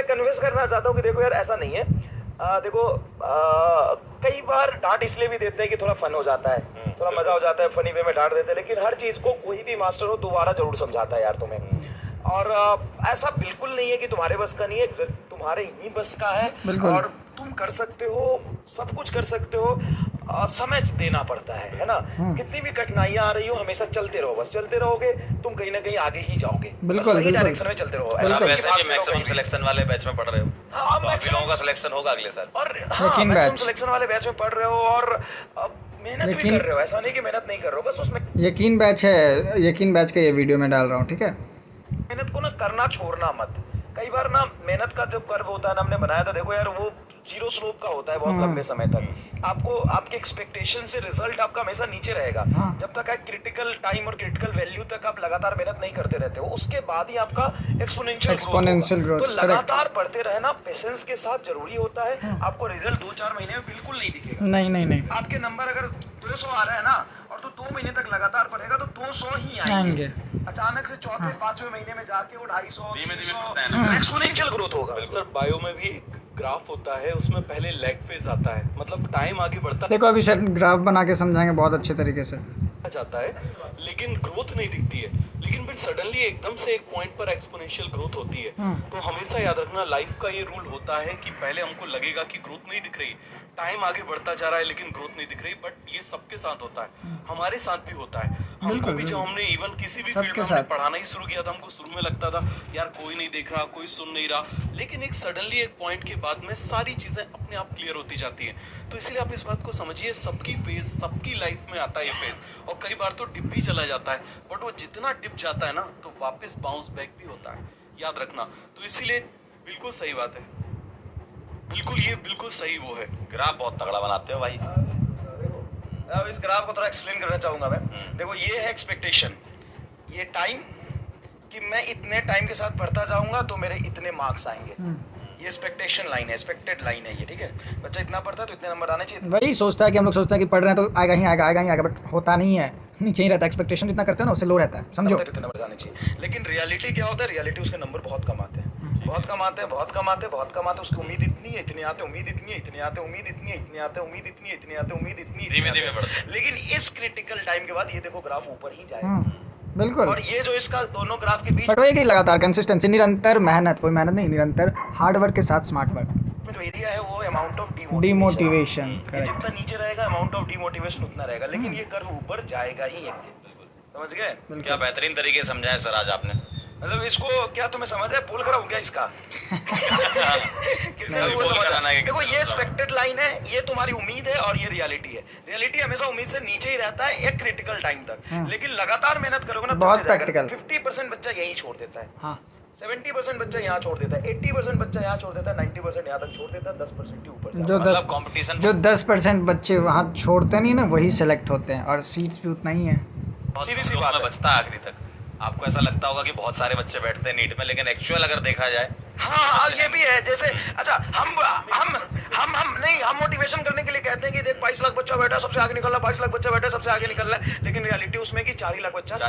मैं कन्विंस करना चाहता हूँ कि देखो यार ऐसा नहीं है। देखो कई बार डांट इसलिए भी देते हैं कि थोड़ा फन हो जाता है, थोड़ा मजा हो जाता है, फनी वे में डांट देते हैं, लेकिन हर चीज को कोई भी मास्टर हो दोबारा जरूर समझाता है यार तुम्हें। और ऐसा बिल्कुल नहीं है कि तुम्हारे बस का नहीं है, तुम्हारे ही बस का है और तुम कर सकते हो, सब कुछ कर सकते हो। समय देना पड़ता है ना। कितनी भी कठिनाइयां आ रही हो हमेशा चलते रहो, बस चलते रहोगे तुम कहीं ना कहीं आगे ही जाओगे। बिल्कुल, सही बिल्कुल। डायरेक्शन में चलते रहो। आप वैसे भी मैक्सिमम सिलेक्शन वाले बैच में पढ़ रहे हो, हाँ, काफी लोगों का सिलेक्शन होगा अगले साल। और हाँ, मैक्सिमम सिलेक्शन वाले बैच में पढ़ रहे हो और मेहनत भी कर रहे हो, ऐसा नहीं कि मेहनत नहीं कर रहे हो, बस उसमें यकीन बैच है, यकीन बैच का ये वीडियो में डाल रहा हूँ, ठीक है। मेहनत को ना करना छोड़ना मत। कई बार ना मेहनत का जब कर्व होता है ना, हमने बनाया था, देखो यार वो जीरो स्लोप का होता है बहुत लंबे समय तक। आपको आपके एक्सपेक्टेशन से रिजल्ट आपका हमेशा नीचे रहेगा जब तक एक क्रिटिकल टाइम और क्रिटिकल वैल्यू तक आप लगातार मेहनत नहीं करते रहते हो, उसके बाद ही आपका एक्सपोनेंशियल ग्रोथ। तो लगातार पढ़ते रहना पेशेंस के साथ जरूरी होता है। आपको रिजल्ट 2-4 महीने में बिल्कुल नहीं दिखेगा। नहीं आपके नंबर अगर 200 आ रहा है ना और तो 2 महीने तक लगातार पढ़ेगा तो 200 ही आएंगे। अचानक से चौथे 5वें महीने में जाके वो 250 एक्सपोनेंशियल ग्रोथ होगा। सर बायो में भी ग्राफ होता है, उसमें पहले लैग फेज आता है, मतलब टाइम आगे बढ़ता देखो अभी सर ग्राफ बना के समझाएंगे बहुत अच्छे तरीके से जाता है, लेकिन ग्रोथ नहीं दिखती है। लेकिन फिर सडनली एकदम से एक पॉइंट पर एक्सपोनेंशियल ग्रोथ होती है। तो हमेशा याद रखना, लाइफ का ये रूल होता है कि पहले हमको लगेगा कि ग्रोथ नहीं दिख रही, टाइम आगे बढ़ता जा रहा है लेकिन ग्रोथ नहीं दिख रही, बट ये सबके साथ होता है, हमारे साथ भी होता है। हमको भी जब हमने इवन किसी भी फील्ड में हमने पढ़ाना ही शुरू किया था, हमको शुरू में लगता था यार कोई नहीं देख रहा, कोई सुन नहीं रहा, लेकिन एक सडनली एक पॉइंट के बाद में सारी चीजें अपने आप क्लियर होती जाती हैं। तो इसलिए आप इस बात को समझिए, सबकी फेज, सबकी लाइफ में आता है ये फेज, और कई बार तो डिप भी चला जाता है, बट वो जितना डिप जाता है ना तो वापस बाउंस बैक भी होता है, याद रखना। तो इसीलिए बिल्कुल सही बात है, बिल्कुल ये बिल्कुल सही वो है। ग्राफ बहुत तगड़ा बनाते हो भाई। अब इस ग्राफ को थोड़ा एक्सप्लेन करना चाहूंगा मैं। देखो ये है एक्सपेक्टेशन, ये टाइम कि मैं इतने टाइम के साथ पढ़ता जाऊंगा तो मेरे इतने मार्क्स आएंगे। ये एक्सपेक्टेशन लाइन है, एक्सपेक्टेड लाइन है ये, ठीक है। बच्चा इतना पढ़ता है तो इतने नंबर आने चाहिए। वही सोचता है कि हम लोग सोचते हैं कि पढ़ रहे हैं तो आएगा ही आएगा, बट होता नहीं है, नीचे ही रहता है। एक्सपेक्टेशन जितना करते हैं ना उससे लो रहता है, समझो। इतने नंबर आने चाहिए, लेकिन रियलिटी क्या होता है, रियलिटी उसके नंबर बहुत कम आते हैं, बहुत कम आते हैं, बहुत कम आते हैं, बहुत कम आते हैं। उसकी उम्मीद इतनी है, इतने आते, उम्मीद इतनी है, इतने आते, उम्मीद इतनी है, इतने आते, उम्मीद इतनी है, इतने आते, उम्मीद इतनी है, धीमे-धीमे बढ़ते। लेकिन इस क्रिटिकल टाइम के बाद ये देखो ग्राफ ऊपर ही जाएगा। बिल्कुल। और ये जो इसका दोनों ग्राफ के बीच बट वही कि लगातार कंसिस्टेंसी, निरंतर मेहनत, कोई मेहनत नहीं, निरंतर हार्ड वर्क के साथ स्मार्ट वर्क। में जो एरिया है वो अमाउंट ऑफ डिमोटिवेशन, जितना नीचे रहेगा अमाउंट ऑफ डिमोटिवेशन उतना रहेगा, लेकिन ये कर्व ऊपर जाएगा ही एक दिन। समझ गए? क्या बेहतरीन तरीके से समझाया सर आज आपने। मतलब इसको क्या तुम्हें समझ है, पुल कराऊं क्या इसका? देखो ये एक्सपेक्टेड लाइन है, ये तुम्हारी उम्मीद है और ये रियलिटी है। रियलिटी हमेशा उम्मीद से नीचे ही रहता है एक क्रिटिकल टाइम तक, लेकिन लगातार मेहनत करोगे ना बहुत प्रैक्टिकल। 50% बच्चा यहीं छोड़ देता है, 70% बच्चा यहाँ छोड़ देता है, 80% बच्चा यहाँ छोड़ देता है, 90% यहाँ तक छोड़ देता है, 10% के ऊपर जो 10% बच्चे वहाँ छोड़ते नहीं ना वही सेलेक्ट होते हैं, और सीट्स भी उतना ही है। सीधी सी बात बचता है आखिरी तक। आपको ऐसा लगता होगा कि बहुत सारे बच्चे बैठते हैं नीट में, लेकिन एक्चुअल अगर देखा जाए हाँ ये भी है। जैसे अच्छा हम मोटिवेशन करने के लिए कहते हैं कि देख 22 लाख बच्चा बैठा है सबसे आगे निकलना, 22 लाख बच्चा बैठा है सबसे आगे निकलना है, लेकिन रियलिटी उसमें कि 4 लाख बच्चा है,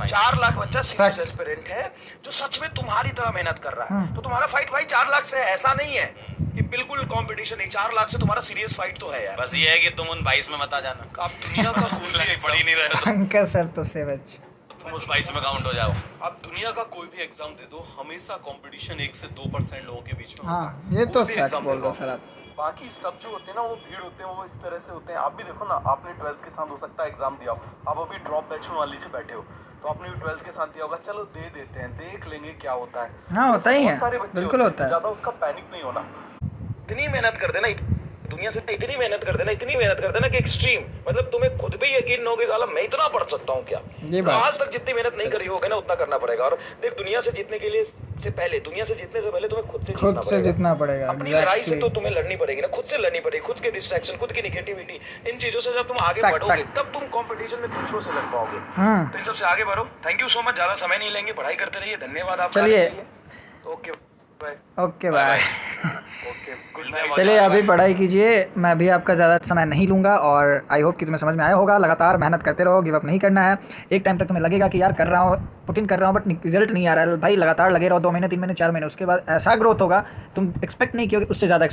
4 लाख बच्चा सीरियस एस्पिरेंट है जो सच में तुम्हारी तरह मेहनत कर रहा है। तो तुम्हारा फाइट भाई 4 लाख से है, ऐसा नहीं है कि बिल्कुल कंपटीशन नहीं, 4 लाख से तुम्हारा सीरियस फाइट तो है यार। बस ये है कि तुम उन 22 में मत आ जाना, आप दुनिया का कोई भी पढ़ ही नहीं रहे हो, पंकज सर तो सेवज, तुम उस 22 में काउंट हो जाओ। आप दुनिया का कोई भी एग्जाम दे दो, हमेशा कंपटीशन 1 से 2% लोगों के बीच में। हाँ ये तो सच बोल रहे हो सर आप। बाकी सब जो होते हैं ना वो भीड़ होते हैं, वो इस तरह से होते हैं। आप भी देखो ना, आपने 12th के साथ हो सकता है एग्जाम दिया हो, आप अभी ड्रॉप बैच में मान लीजिए बैठे हो, तो आपने भी 12th के साथ दिया होगा, चलो दे देते हैं, देख लेंगे क्या होता है। हाँ होता ही है, सारे बच्चे बिल्कुल होता है। ज्यादा उसका पैनिक नहीं होना। इतनी मेहनत कर देना, दुनिया से इतनी मेहनत कर देना, इतनी मेहनत कर देना कि एक्सट्रीम, मतलब तुम्हें खुद भी यकीन न हो कि साला मैं इतना पढ़ सकता हूँ क्या। ये बात आज तक जितनी मेहनत नहीं करी होगी ना उतना करना पड़ेगा। और देख दुनिया से जीतने के लिए से पहले, दुनिया से जीतने से पहले तुम्हें खुद से जीतना पड़ेगा। अपनी लड़ाई से तो तुम्हें लड़नी पड़ेगी ना, खुद से लड़नी पड़ेगी, खुद के डिस्ट्रैक्शन, खुद की निगेटिविटी, इन चीजों से जब तुम आगे बढ़ोगे तब तुम कंपटीशन में दूसरों से लड़ पाओगे। तो इन सबसे आगे बढ़ो। थैंक यू सो मच, ज्यादा समय नहीं लेंगे, पढ़ाई करते रहिए। धन्यवाद आपका। चलिए okay bye. Okay bye. Okay good चलिए अभी पढ़ाई कीजिए, मैं भी आपका ज़्यादा समय नहीं लूँगा और आई होप कि तुम्हें समझ में आया होगा। लगातार मेहनत करते रहो, गिव अप नहीं करना है। एक टाइम तक तुम्हें लगेगा कि यार कर रहा हूँ, पुट इन कर रहा हूँ बट रिजल्ट नहीं आ रहा है, भाई लगातार लगे रहो, 2 महीने 3 महीने 4 महीने, उसके बाद ऐसा ग्रोथ होगा तुम एक्सपेक्ट नहीं किया, उससे ज़्यादा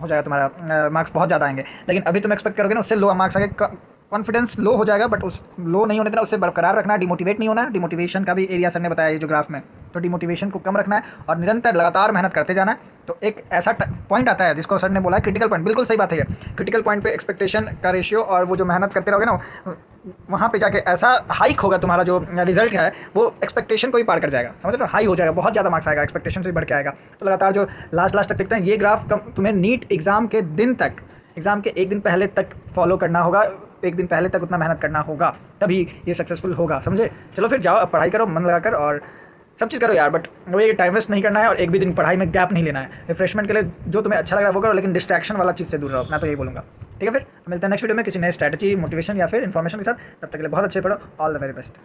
हो जाएगा, तुम्हारा मार्क्स बहुत ज़्यादा आएंगे। लेकिन अभी तुम एक्सपेक्ट करोगे ना उससे लो मार्क्स आएंगे, कॉन्फिडेंस लो हो जाएगा, बट उस लो नहीं होने देना, उससे बरकरार रखना, डिमोटिवेट नहीं होना। डिमोटिवेशन का भी एरिया सर ने बताया ये जो ग्राफ में, तो डिमोटिवेशन को कम रखना है और निरंतर लगातार मेहनत करते जाना है। तो एक ऐसा पॉइंट आता है जिसको सर ने बोला है क्रिटिकल पॉइंट, बिल्कुल सही बात है ये। क्रिटिकल पॉइंट पे एक्सपेक्टेशन का रेशियो और वो जो मेहनत करते रहोगे ना, वहाँ पे जाके ऐसा हाइक होगा तुम्हारा जो रिजल्ट है वो एक्सपेक्टेशन को ही पार कर जाएगा, समझ रहे हो, हाई हो जाएगा, बहुत ज़्यादा मार्क्स आएगा, एक्सपेक्टेशन से बढ़ के आएगा। तो लगातार जो लास्ट तक देखते हैं ये ग्राफ तुम्हें नीट एग्ज़ाम के दिन तक, एग्ज़ाम के एक दिन पहले तक फॉलो करना होगा, एक दिन पहले तक उतना मेहनत करना होगा, तभी ये सक्सेसफुल होगा, समझे। चलो फिर जाओ, अब पढ़ाई करो मन लगाकर और सब चीज़ करो यार, बट वो ये टाइम वेस्ट नहीं करना है और एक भी दिन पढ़ाई में गैप नहीं लेना है। रिफ्रेशमेंट के लिए जो तुम्हें अच्छा लग रहा है वो करो, लेकिन डिस्ट्रैक्शन वाला चीज़ से दूर रहो, मैं तो यही बोलूँगा। ठीक है, फिर मिलते हैं नेक्स्ट वीडियो में किसी नए स्ट्रैटेजी, मोटिवेशन या फिर इन्फॉर्मेशन के साथ। तब तक के लिए बहुत अच्छे पढ़ो, ऑल द वेरी बेस्ट।